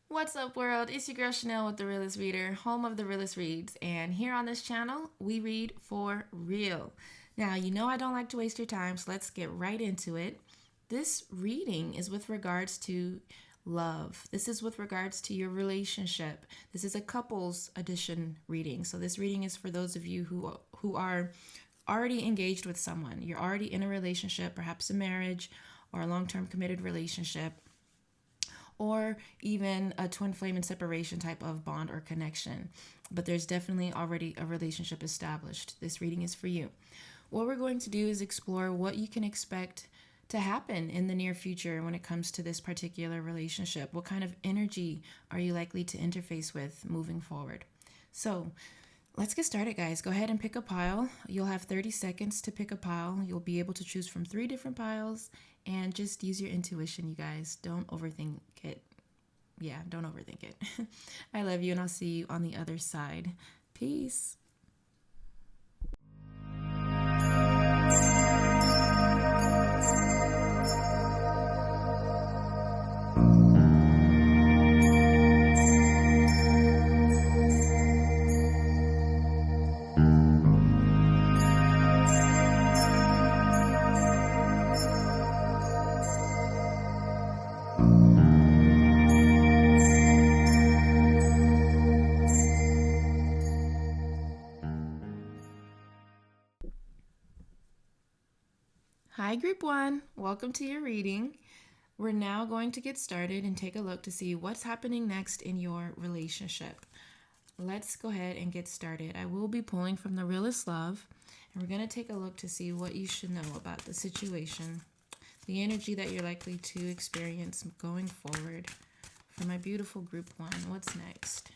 What's up, world? It's your girl Chanel with The Realist Reader, home of The Realist Reads. And here on this channel, we read for real. Now, you know I don't like to waste your time, so let's get right into it. This reading is with regards to love. This is with regards to your relationship. This is a couples edition reading. So this reading is for those of you who are already engaged with someone. You're already in a relationship, perhaps a marriage or a long-term committed relationship, or even a twin flame and separation type of bond or connection. But there's definitely already a relationship established. This reading is for you. What we're going to do is explore what you can expect to happen in the near future when it comes to this particular relationship. What kind of energy are you likely to interface with moving forward? So let's get started, guys. Go ahead and pick a pile. You'll have 30 seconds to pick a pile. You'll be able to choose from 3 different piles, and just use your intuition, you guys. Don't overthink it. Yeah, don't overthink it. I love you, and I'll see you on the other side. Peace. Hi, Group 1. Welcome to your reading. We're now going to get started and take a look to see what's happening next in your relationship. Let's go ahead and get started. I will be pulling from The Realist Love, and we're going to take a look to see what you should know about the situation, the energy that you're likely to experience going forward. For my beautiful Group 1, what's next?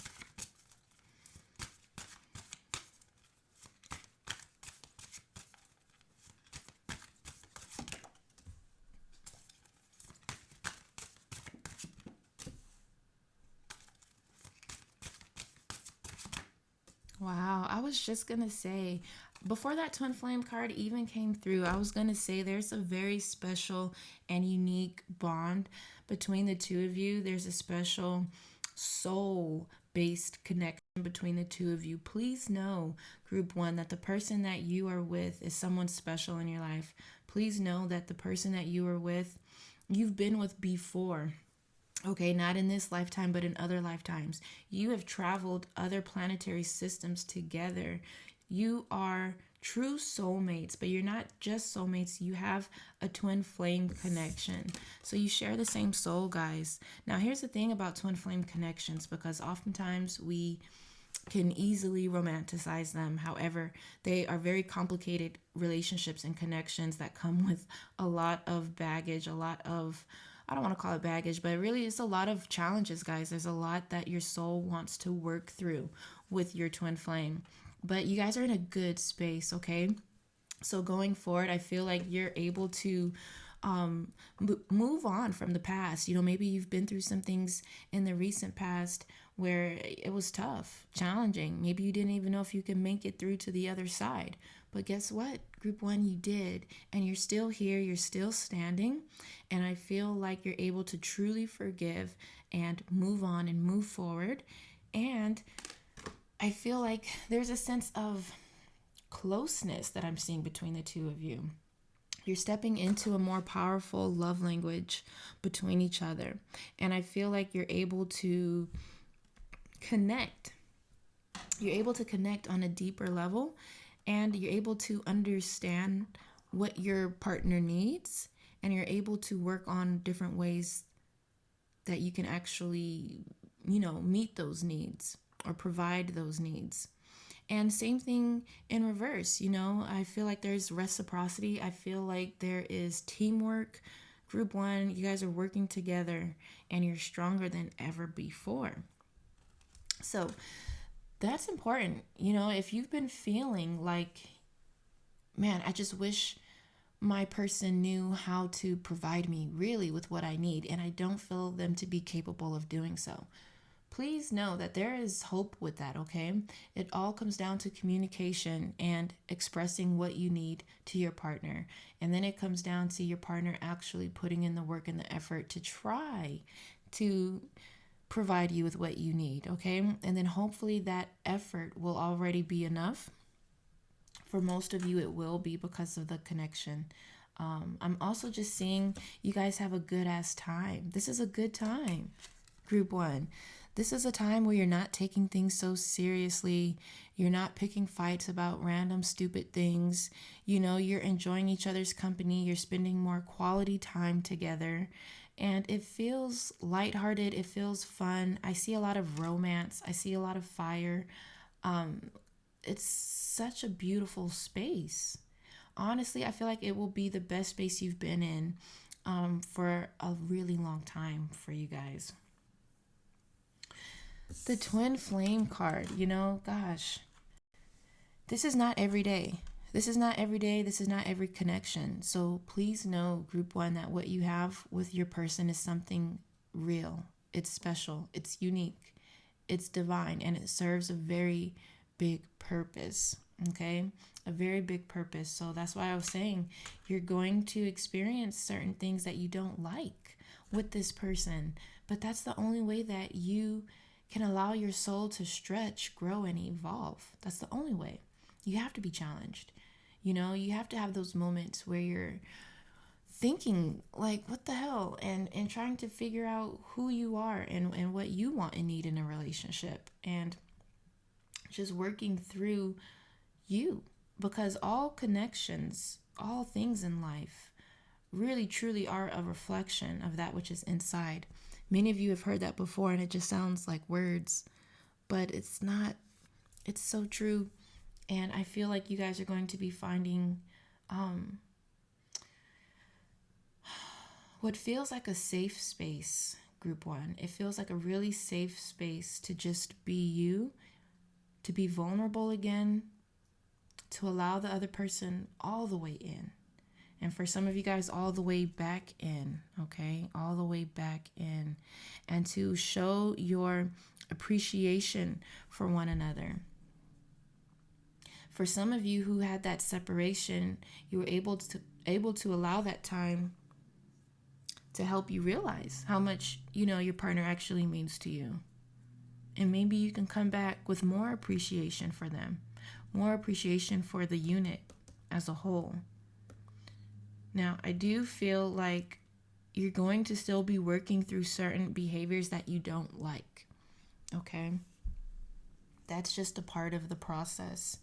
Wow, I was just gonna say, before that twin flame card even came through, I was gonna say there's a very special and unique bond between the two of you. There's a special soul based connection between the two of you. Please know, Group 1, that the person that you are with is someone special in your life. Please know that the person that you are with, you've been with before. Okay, not in this lifetime, but in other lifetimes. You have traveled other planetary systems together. You are true soulmates, but you're not just soulmates. You have a twin flame connection. So you share the same soul, guys. Now, here's the thing about twin flame connections, because oftentimes we can easily romanticize them. However, they are very complicated relationships and connections that come with a lot of baggage, a lot of, I don't want to call it baggage, but really it's a lot of challenges, guys. There's a lot that your soul wants to work through with your twin flame. But you guys are in a good space, okay? So going forward, I feel like you're able to move on from the past. You know, maybe you've been through some things in the recent past where it was tough, challenging. Maybe you didn't even know if you could make it through to the other side. But guess what? Group 1, you did. And you're still here. You're still standing. And I feel like you're able to truly forgive and move on and move forward. And I feel like there's a sense of closeness that I'm seeing between the two of you. You're stepping into a more powerful love language between each other. And I feel like you're able to connect. You're able to connect on a deeper level, and you're able to understand what your partner needs, and you're able to work on different ways that you can actually, meet those needs or provide those needs. And same thing in reverse, I feel like there's reciprocity. I feel like there is teamwork. Group 1, you guys are working together and you're stronger than ever before. So that's important. If you've been feeling like, man, I just wish my person knew how to provide me really with what I need, and I don't feel them to be capable of doing so, please know that there is hope with that, okay? It all comes down to communication and expressing what you need to your partner. And then it comes down to your partner actually putting in the work and the effort to try to provide you with what you need, okay? And then hopefully that effort will already be enough. For most of you, it will be because of the connection. I'm also just seeing you guys have a good ass time. This is a good time, group one. This is a time where you're not taking things so seriously. You're not picking fights about random stupid things. You know, you're enjoying each other's company. You're spending more quality time together. And it feels lighthearted. It feels fun. I see a lot of romance. I see a lot of fire. It's such a beautiful space. Honestly, I feel like it will be the best space you've been in for a really long time for you guys. The twin flame card, gosh, this is not every day. This is not every day. This is not every connection. So please know, group one, that what you have with your person is something real. It's special. It's unique. It's divine. And it serves a very big purpose. Okay? A very big purpose. So that's why I was saying you're going to experience certain things that you don't like with this person. But that's the only way that you can allow your soul to stretch, grow, and evolve. That's the only way. You have to be challenged. You have to have those moments where you're thinking like, what the hell? And trying to figure out who you are and what you want and need in a relationship. And just working through you. Because all connections, all things in life really truly are a reflection of that which is inside. Many of you have heard that before and it just sounds like words, but it's not. It's so true. And I feel like you guys are going to be finding what feels like a safe space, group one. It feels like a really safe space to just be you, to be vulnerable again, to allow the other person all the way in. And for some of you guys, all the way back in, okay? All the way back in. And to show your appreciation for one another. For some of you who had that separation, you were able to allow that time to help you realize how much, your partner actually means to you. And maybe you can come back with more appreciation for them, more appreciation for the unit as a whole. Now, I do feel like you're going to still be working through certain behaviors that you don't like, okay? That's just a part of the process.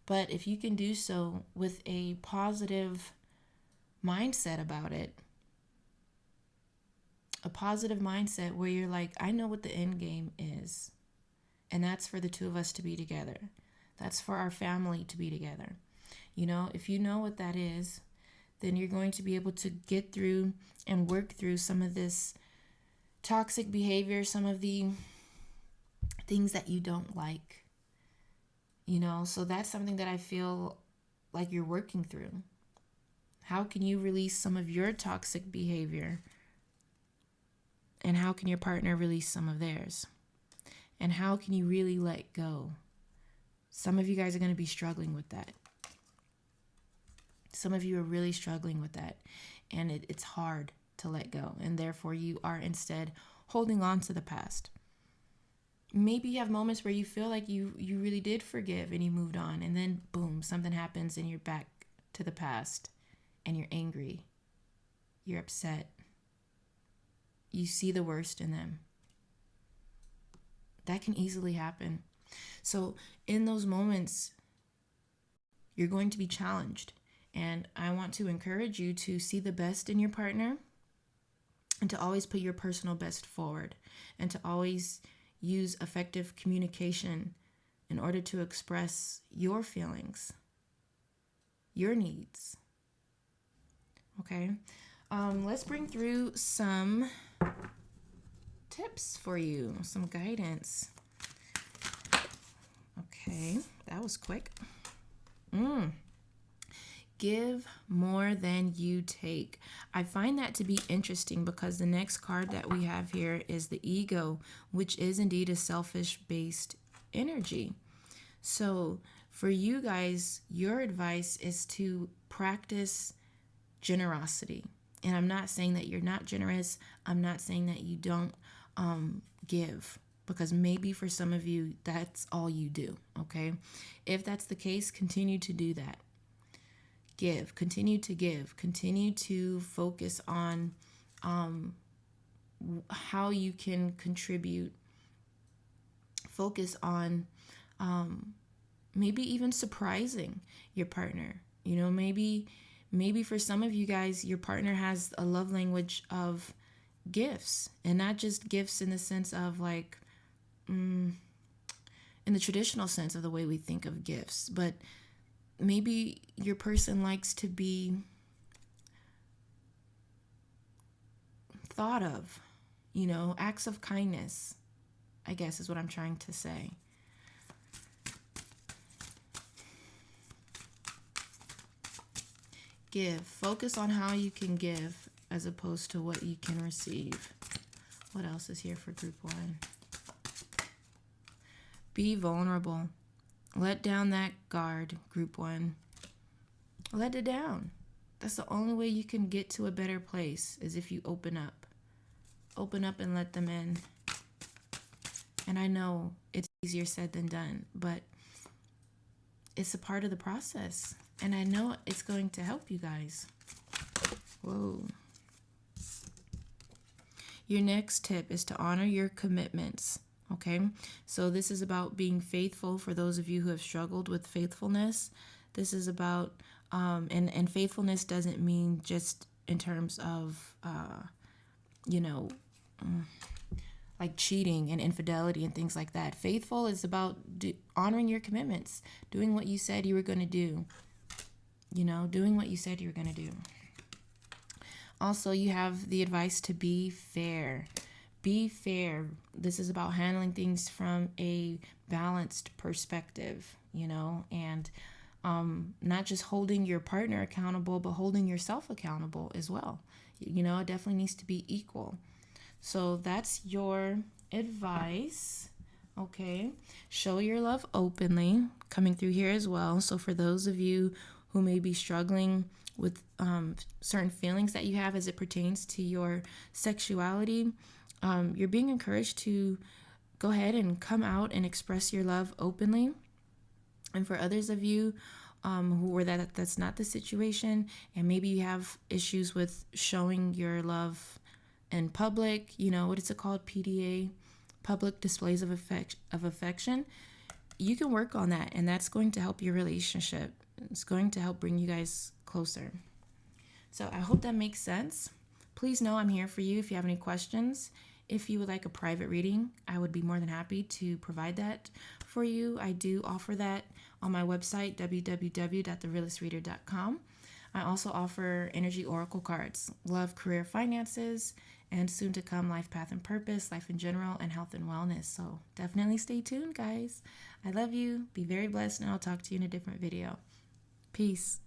But if you can do so with a positive mindset about it, a positive mindset where you're like, I know what the end game is. And that's for the two of us to be together. That's for our family to be together. If you know what that is, then you're going to be able to get through and work through some of this toxic behavior, some of the things that you don't like. So that's something that I feel like you're working through. How can you release some of your toxic behavior? And how can your partner release some of theirs? And how can you really let go? Some of you guys are going to be struggling with that. Some of you are really struggling with that. And it's hard to let go. And therefore you are instead holding on to the past. Maybe you have moments where you feel like you really did forgive and you moved on. And then boom, something happens and you're back to the past. And you're angry. You're upset. You see the worst in them. That can easily happen. So in those moments, you're going to be challenged. And I want to encourage you to see the best in your partner and to always put your personal best forward and to always use effective communication in order to express your feelings, your needs. Okay? Let's bring through some tips for you, some guidance. Okay, that was quick. give more than you take. I find that to be interesting because the next card that we have here is the ego, which is indeed a selfish based energy. So for you guys, your advice is to practice generosity. And I'm not saying that you're not generous. I'm not saying that you don't give, because maybe for some of you, that's all you do. Okay. If that's the case, continue to do that. Continue to focus on how you can contribute. Focus on maybe even surprising your partner. You know, maybe for some of you guys, your partner has a love language of gifts, and not just gifts in the sense of like, in the traditional sense of the way we think of gifts, but maybe your person likes to be thought of, you know, acts of kindness, I guess is what I'm trying to say. Give. Focus on how you can give as opposed to what you can receive. What else is here for group 1? Be vulnerable. Let down that guard, group 1. Let it down. That's the only way you can get to a better place, is if you open up. Open up and let them in. And I know it's easier said than done, but it's a part of the process. And I know it's going to help you guys. Whoa. Your next tip is to honor your commitments. Okay, so this is about being faithful for those of you who have struggled with faithfulness. This is about, and faithfulness doesn't mean just in terms of, like cheating and infidelity and things like that. Faithful is about honoring your commitments, doing what you said you were going to do. Doing what you said you were going to do. Also, you have the advice to be fair. Be fair. This is about handling things from a balanced perspective, and not just holding your partner accountable, but holding yourself accountable as well. It definitely needs to be equal. So that's your advice. Okay. Show your love openly, coming through here as well. So for those of you who may be struggling with certain feelings that you have as it pertains to your sexuality, you're being encouraged to go ahead and come out and express your love openly. And for others of you that's not the situation, and maybe you have issues with showing your love in public, what is it called? PDA, public displays of affection. You can work on that, and that's going to help your relationship. It's going to help bring you guys closer. So I hope that makes sense. Please know I'm here for you if you have any questions. If you would like a private reading, I would be more than happy to provide that for you. I do offer that on my website, www.therealistreader.com. I also offer energy oracle cards, love, career, finances, and soon to come life path and purpose, life in general, and health and wellness. So definitely stay tuned, guys. I love you. Be very blessed, and I'll talk to you in a different video. Peace.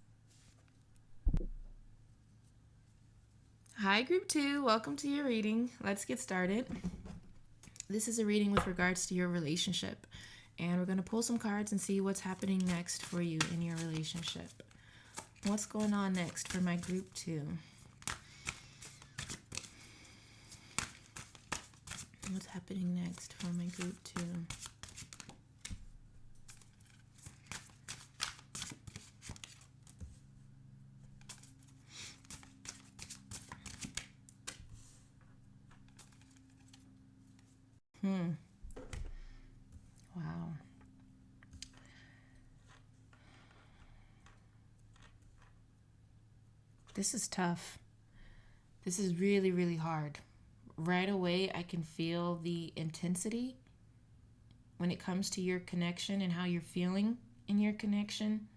Hi, Group 2. Welcome to your reading. Let's get started. This is a reading with regards to your relationship. And we're going to pull some cards and see what's happening next for you in your relationship. What's going on next for my Group 2? What's happening next for my Group 2? Wow. This is tough. This is really, really hard. Right away, I can feel the intensity when it comes to your connection and how you're feeling in your connection.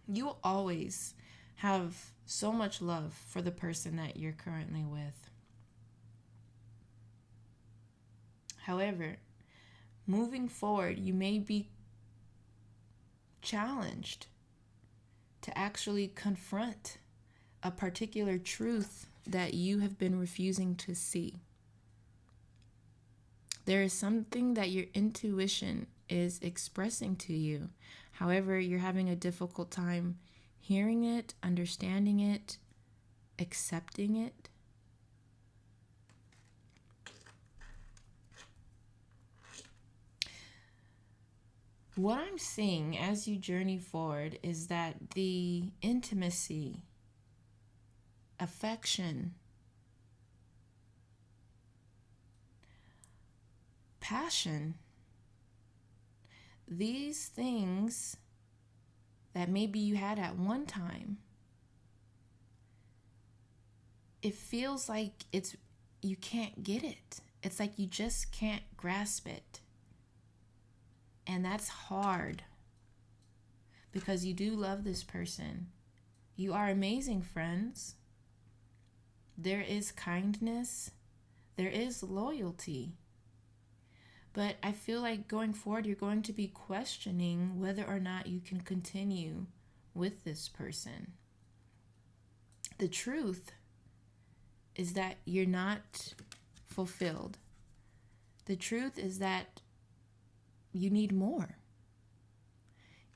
You will always have so much love for the person that you're currently with. However, moving forward, you may be challenged to actually confront a particular truth that you have been refusing to see. There is something that your intuition is expressing to you. However, you're having a difficult time hearing it, understanding it, accepting it. What I'm seeing as you journey forward is that the intimacy, affection, passion, these things that maybe you had at one time, it feels like you can't get it. It's like you just can't grasp it. And that's hard because you do love this person. You are amazing friends. There is kindness. There is loyalty. But I feel like going forward, you're going to be questioning whether or not you can continue with this person. The truth is that you're not fulfilled. The truth is that you need more.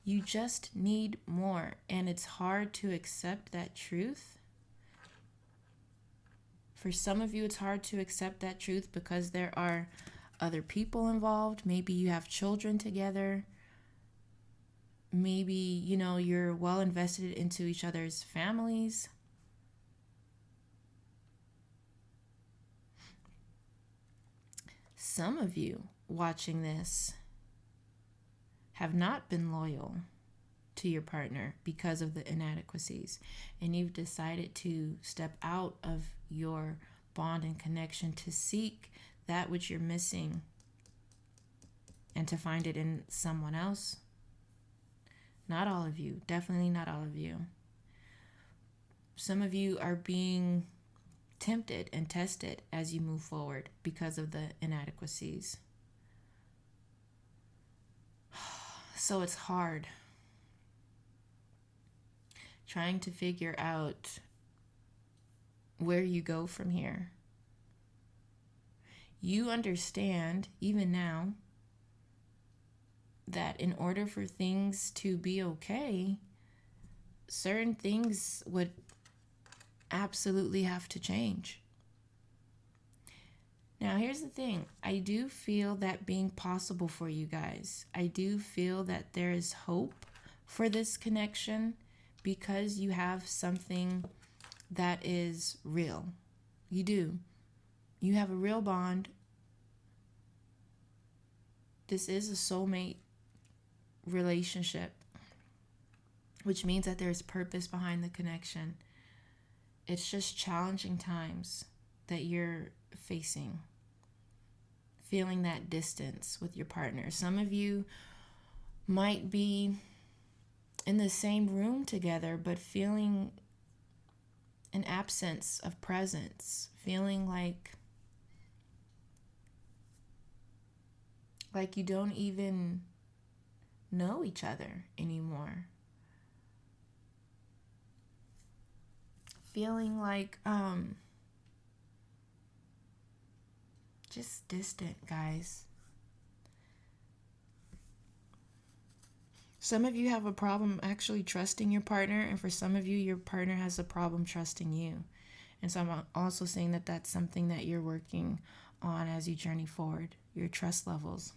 You just need more. And it's hard to accept that truth. For some of you, it's hard to accept that truth because there are other people involved. Maybe you have children together. Maybe, you're well invested into each other's families. Some of you watching this have not been loyal to your partner because of the inadequacies, and you've decided to step out of your bond and connection to seek that which you're missing and to find it in someone else. Not all of you, definitely not all of you. Some of you are being tempted and tested as you move forward because of the inadequacies. So it's hard trying to figure out where you go from here. You understand, even now, that in order for things to be okay, certain things would absolutely have to change. Now, here's the thing. I do feel that being possible for you guys. I do feel that there is hope for this connection because you have something that is real. You do. You have a real bond. This is a soulmate relationship, which means that there's purpose behind the connection. It's just challenging times that you're facing, feeling that distance with your partner. Some of you might be in the same room together, but feeling an absence of presence, feeling like you don't even know each other anymore. Feeling like just distant, guys. Some of you have a problem actually trusting your partner, and for some of you, your partner has a problem trusting you. And so I'm also saying that that's something that you're working on as you journey forward, your trust levels.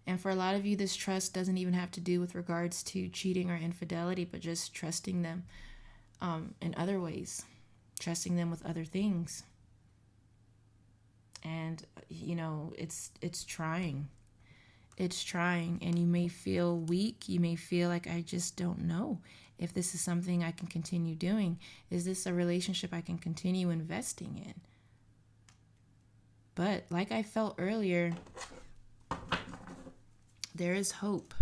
And for a lot of you, this trust doesn't even have to do with regards to cheating or infidelity, but just trusting them in other ways, trusting them with other things. And, it's trying. It's trying, and you may feel weak. You may feel like, I just don't know if this is something I can continue doing. Is this a relationship I can continue investing in? But like I felt earlier, there is hope.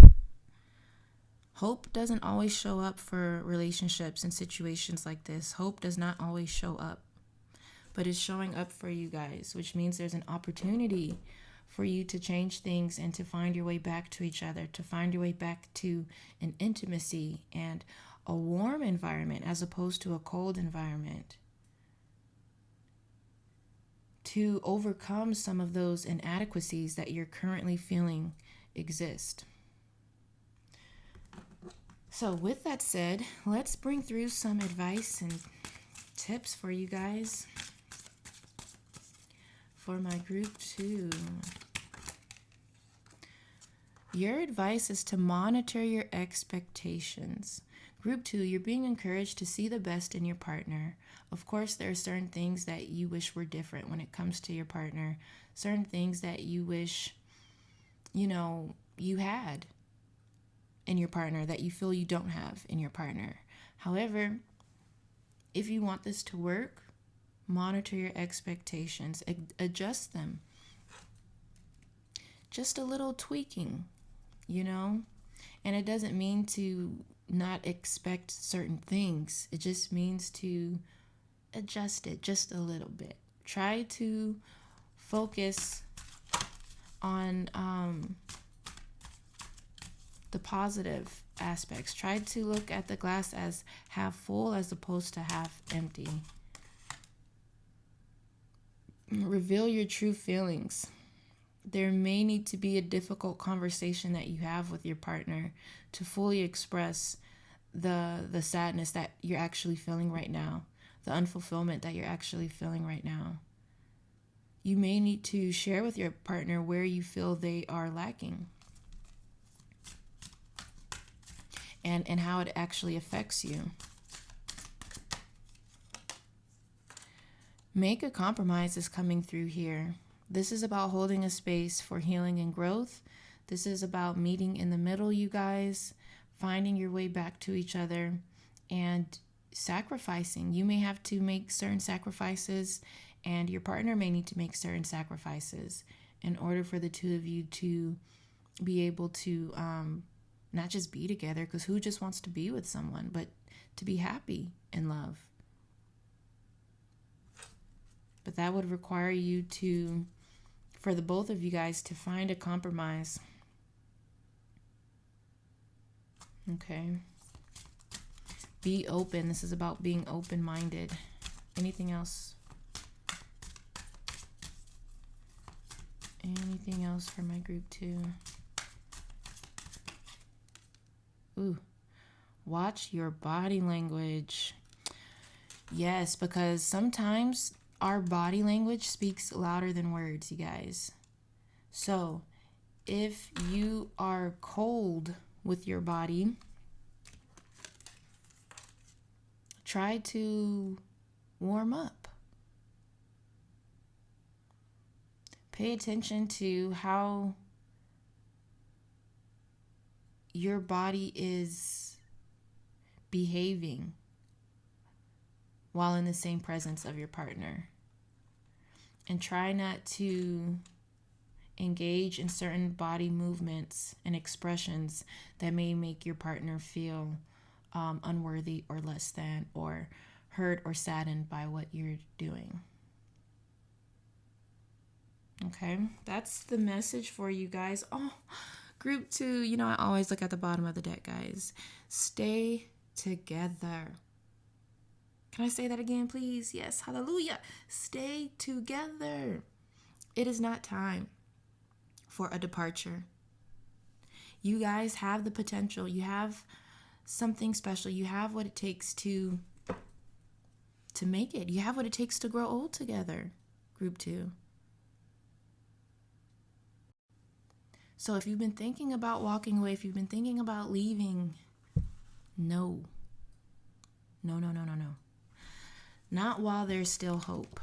Hope doesn't always show up for relationships and situations like this. Hope does not always show up, but it's showing up for you guys, which means there's an opportunity for you to change things and to find your way back to each other, to find your way back to an intimacy and a warm environment as opposed to a cold environment, to overcome some of those inadequacies that you're currently feeling exist. So with that said, let's bring through some advice and tips for you guys for my group 2. Your advice is to monitor your expectations. Group 2, you're being encouraged to see the best in your partner. Of course, there are certain things that you wish were different when it comes to your partner, certain things that you wish, you had in your partner that you feel you don't have in your partner. However, if you want this to work, monitor your expectations, adjust them. Just a little tweaking, And it doesn't mean to not expect certain things. It just means to adjust it just a little bit. Try to focus on the positive aspects. Try to look at the glass as half full as opposed to half empty. Reveal your true feelings. There may need to be a difficult conversation that you have with your partner to fully express the sadness that you're actually feeling right now, the unfulfillment that you're actually feeling right now. You may need to share with your partner where you feel they are lacking and how it actually affects you. Make a compromise is coming through here. This is about holding a space for healing and growth. This is about meeting in the middle, you guys, finding your way back to each other and sacrificing. You may have to make certain sacrifices, and your partner may need to make certain sacrifices in order for the two of you to be able to not just be together, because who just wants to be with someone, but to be happy in love. But that would require you for the both of you guys to find a compromise. Okay. Be open. This is about being open-minded. Anything else? Anything else for my group 2? Ooh. Watch your body language. Yes, because sometimes our body language speaks louder than words, you guys. So, if you are cold with your body, try to warm up. Pay attention to how your body is behaving while in the same presence of your partner. And try not to engage in certain body movements and expressions that may make your partner feel unworthy or less than, or hurt or saddened by what you're doing. Okay, that's the message for you guys. Oh, group 2, I always look at the bottom of the deck, guys. Stay together. Can I say that again, please? Yes, hallelujah. Stay together. It is not time for a departure. You guys have the potential. You have something special. You have what it takes to make it. You have what it takes to grow old together, group 2. So if you've been thinking about walking away, if you've been thinking about leaving, no. Not while there's still hope.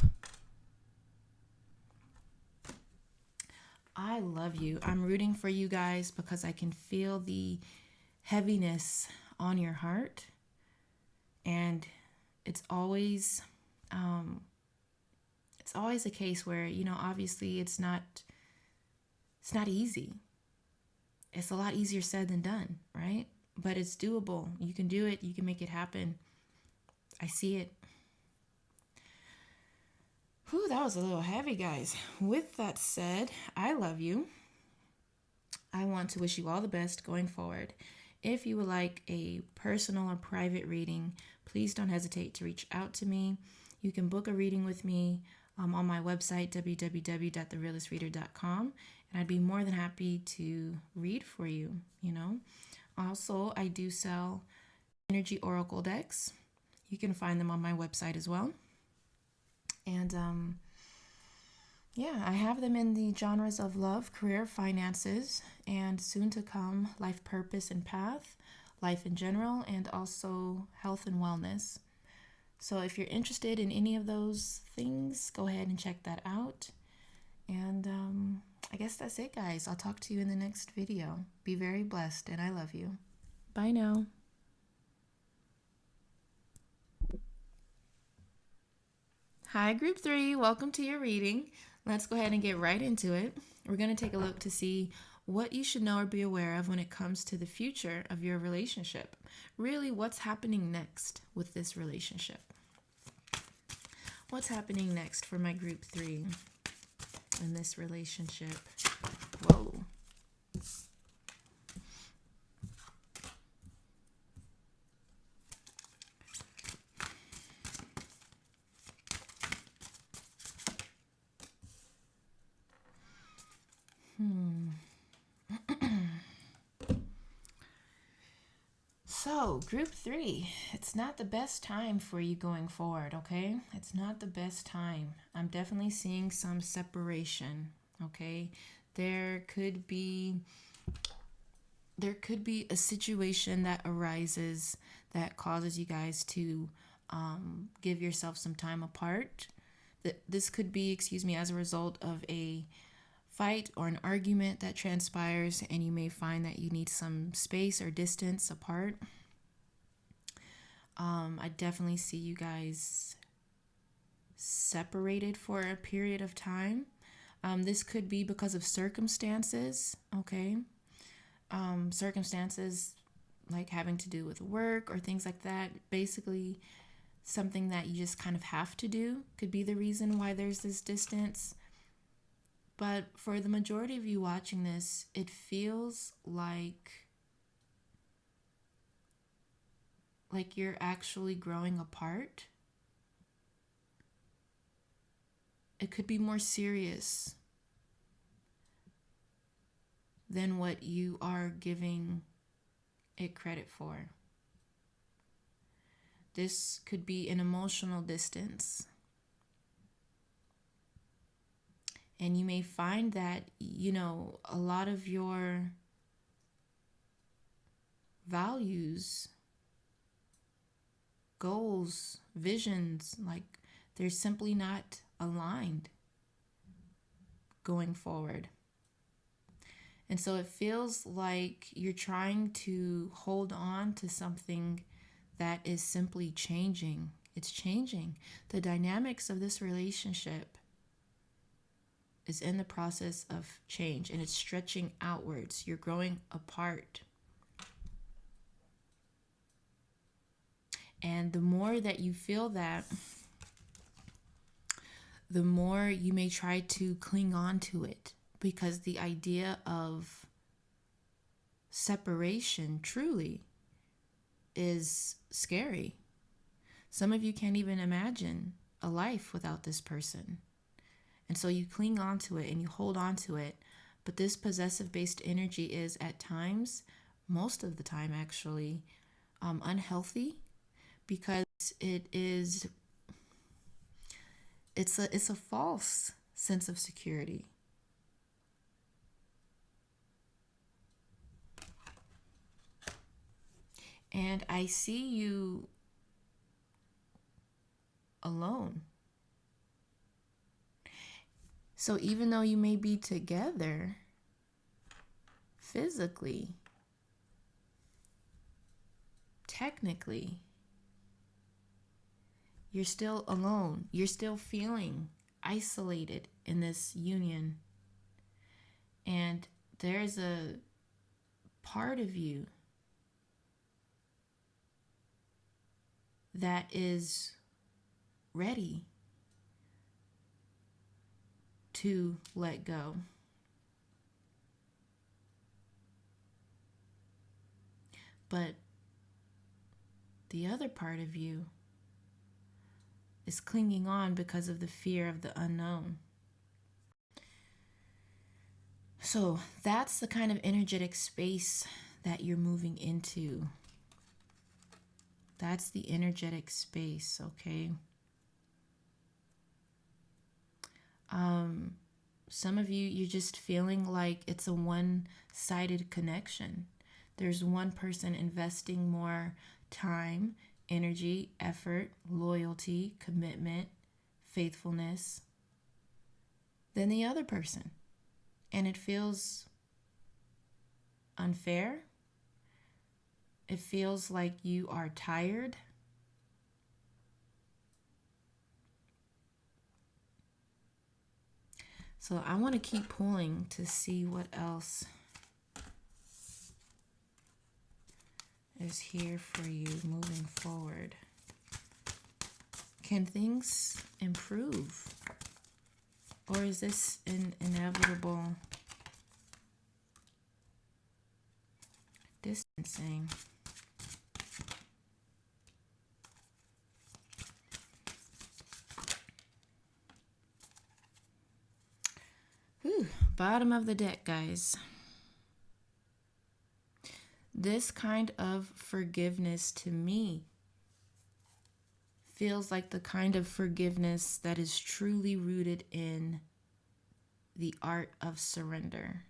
I love you. I'm rooting for you guys because I can feel the heaviness on your heart. And it's always a case where, obviously it's not easy. It's a lot easier said than done, right? But it's doable. You can do it. You can make it happen. I see it. Whew, that was a little heavy, guys. With that said, I love you. I want to wish you all the best going forward. If you would like a personal or private reading, please don't hesitate to reach out to me. You can book a reading with me on my website, www.therealistreader.com, and I'd be more than happy to read for you. Also, I do sell energy oracle decks. You can find them on my website as well. And yeah, I have them in the genres of love, career, finances, and soon to come, life purpose and path, life in general, and also health and wellness. So if you're interested in any of those things, go ahead and check that out. And I guess that's it, guys. I'll talk to you in the next video. Be very blessed, and I love you. Bye now. Hi, Group 3. Welcome to your reading. Let's go ahead and get right into it. We're going to take a look to see what you should know or be aware of when it comes to the future of your relationship. Really, what's happening next with this relationship? What's happening next for my Group 3 in this relationship? Whoa. So, Group 3, it's not the best time for you going forward, okay? It's not the best time. I'm definitely seeing some separation, okay? There could be a situation that arises that causes you guys to give yourself some time apart. This could be, as a result of a fight or an argument that transpires, and you may find that you need some space or distance apart. I definitely see you guys separated for a period of time. This could be because of circumstances, okay? Circumstances like having to do with work or things like that. Basically, something that you just kind of have to do could be the reason why there's this distance. But for the majority of you watching this, it feels like you're actually growing apart. It could be more serious than what you are giving it credit for. This could be an emotional distance. And you may find that, a lot of your values, goals, visions, they're simply not aligned going forward. And so it feels like you're trying to hold on to something that is simply changing. It's changing. The dynamics of this relationship is in the process of change, and it's stretching outwards. You're growing apart. And the more that you feel that, the more you may try to cling on to it, because the idea of separation truly is scary. Some of you can't even imagine a life without this person. And so you cling on to it and you hold on to it. But this possessive-based energy is at times, most of the time actually, unhealthy, because it's a false sense of security. And I see you alone. So even though you may be together physically, technically, you're still alone. You're still feeling isolated in this union. And there's a part of you that is ready to let go. But the other part of you is clinging on because of the fear of the unknown. So that's the kind of energetic space that you're moving into. That's the energetic space, okay? Some of you, you're just feeling like it's a one-sided connection. There's one person investing more time, energy, effort, loyalty, commitment, faithfulness than the other person. And it feels unfair. It feels like you are tired. So I want to keep pulling to see what else is here for you moving forward. Can things improve? Or is this an inevitable distancing? Whew, bottom of the deck, guys. This kind of forgiveness to me feels like the kind of forgiveness that is truly rooted in the art of surrender,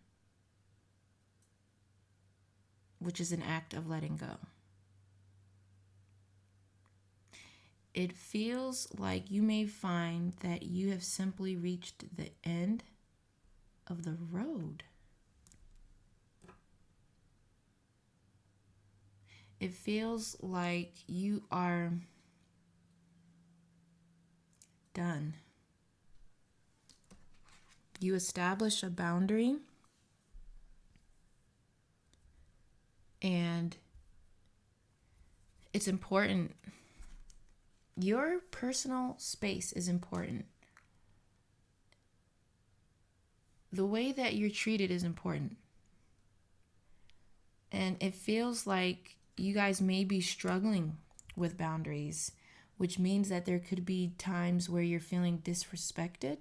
which is an act of letting go. It feels like you may find that you have simply reached the end of the road. It feels like you are done. You establish a boundary and it's important. Your personal space is important. The way that you're treated is important. And it feels like you guys may be struggling with boundaries, which means that there could be times where you're feeling disrespected,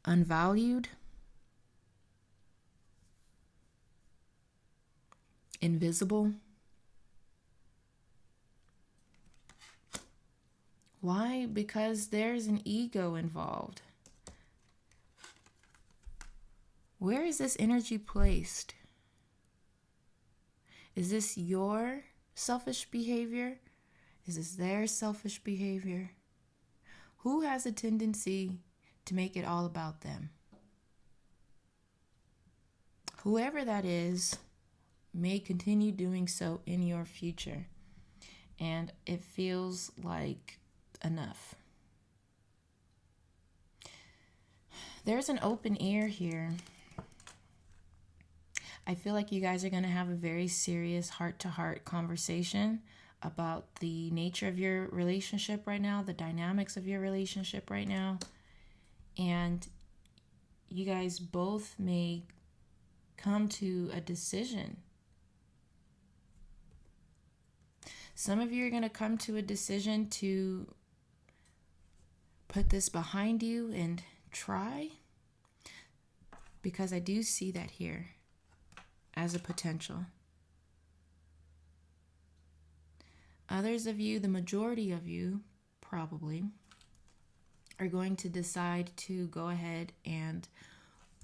unvalued, invisible. Why? Because there's an ego involved. Where is this energy placed? Is this your selfish behavior? Is this their selfish behavior? Who has a tendency to make it all about them? Whoever that is may continue doing so in your future. And it feels like enough. There's an open ear here. I feel like you guys are going to have a very serious heart-to-heart conversation about the nature of your relationship right now, the dynamics of your relationship right now. And you guys both may come to a decision. Some of you are going to come to a decision to put this behind you and try, because I do see that here as a potential. Others of you, the majority of you probably, are going to decide to go ahead and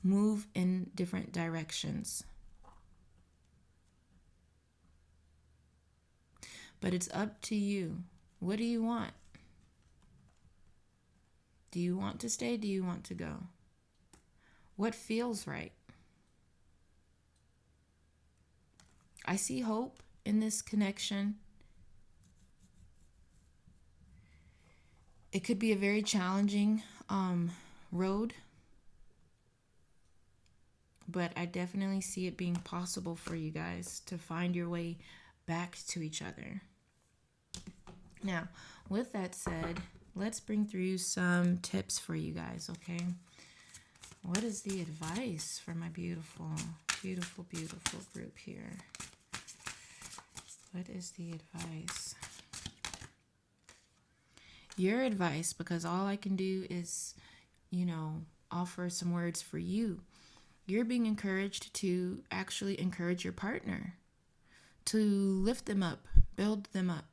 move in different directions. But it's up to you. What do you want? Do you want to stay? Do you want to go? What feels right? I see hope in this connection. It could be a very challenging road, but I definitely see it being possible for you guys to find your way back to each other. Now, with that said, let's bring through some tips for you guys, okay? What is the advice for my beautiful, beautiful, beautiful group here? What is the advice? Your advice, because all I can do is, offer some words for you. You're being encouraged to actually encourage your partner, to lift them up, build them up.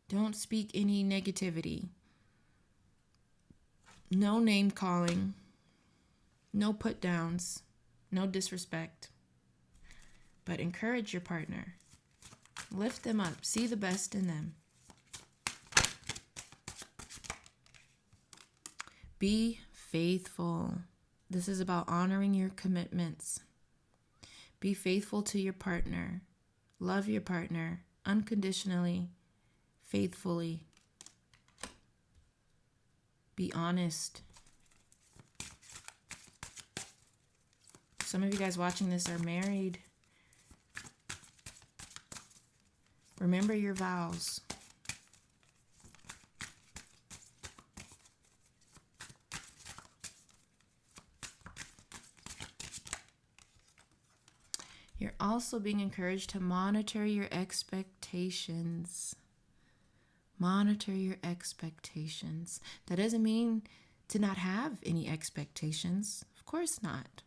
Don't speak any negativity. No name calling. No put downs. No disrespect. But encourage your partner. Lift them up. See the best in them. Be faithful. This is about honoring your commitments. Be faithful to your partner. Love your partner unconditionally, faithfully. Be honest. Some of you guys watching this are married. Remember your vows. You're also being encouraged to monitor your expectations. Monitor your expectations. That doesn't mean to not have any expectations. Of course not.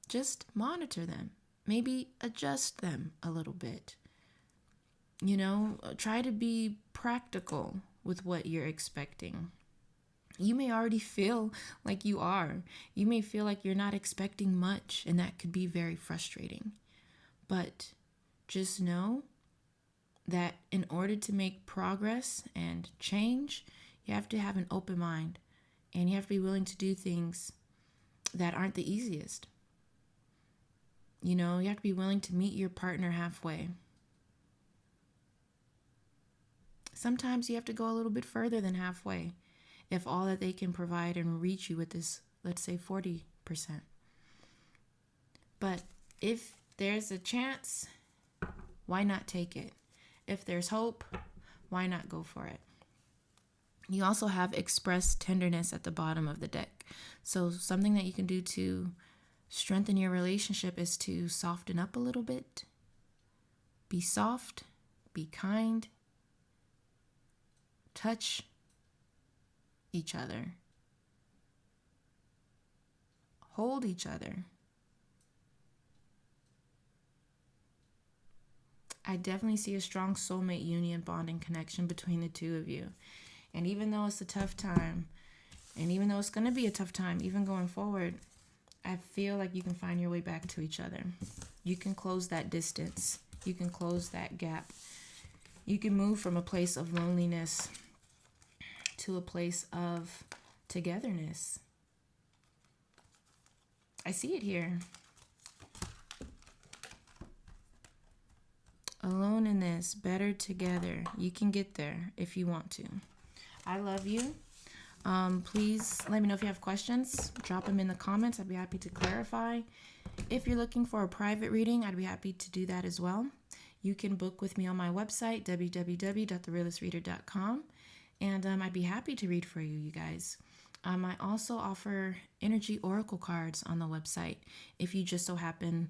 Just monitor them. Maybe adjust them a little bit. Try to be practical with what you're expecting. You may already feel like you are. You may feel like you're not expecting much, and that could be very frustrating. But just know that in order to make progress and change, you have to have an open mind, and you have to be willing to do things that aren't the easiest. You have to be willing to meet your partner halfway. Sometimes you have to go a little bit further than halfway if all that they can provide and reach you with is, let's say, 40%. But if there's a chance, why not take it? If there's hope, why not go for it? You also have express tenderness at the bottom of the deck. So something that you can do to strengthen your relationship is to soften up a little bit. Be soft, be kind, touch each other, hold each other. I definitely see a strong soulmate union, bonding connection between the two of you. And even though it's a tough time, and even though it's going to be a tough time, even going forward, I feel like you can find your way back to each other. You can close that distance. You can close that gap. You can move from a place of loneliness to a place of togetherness. I see it here. Alone in this, better together. You can get there if you want to. I love you. Please let me know if you have questions. Drop them in the comments. I'd be happy to clarify. If you're looking for a private reading, I'd be happy to do that as well. You can book with me on my website, www.therealistreader.com. And I'd be happy to read for you, you guys. I also offer energy oracle cards on the website if you just so happen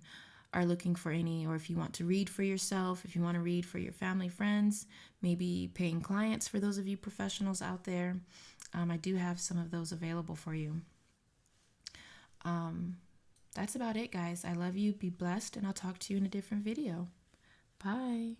are looking for any, or if you want to read for yourself, if you want to read for your family, friends, maybe paying clients for those of you professionals out there. I do have some of those available for you. That's about it, guys. I love you. Be blessed, and I'll talk to you in a different video. Bye.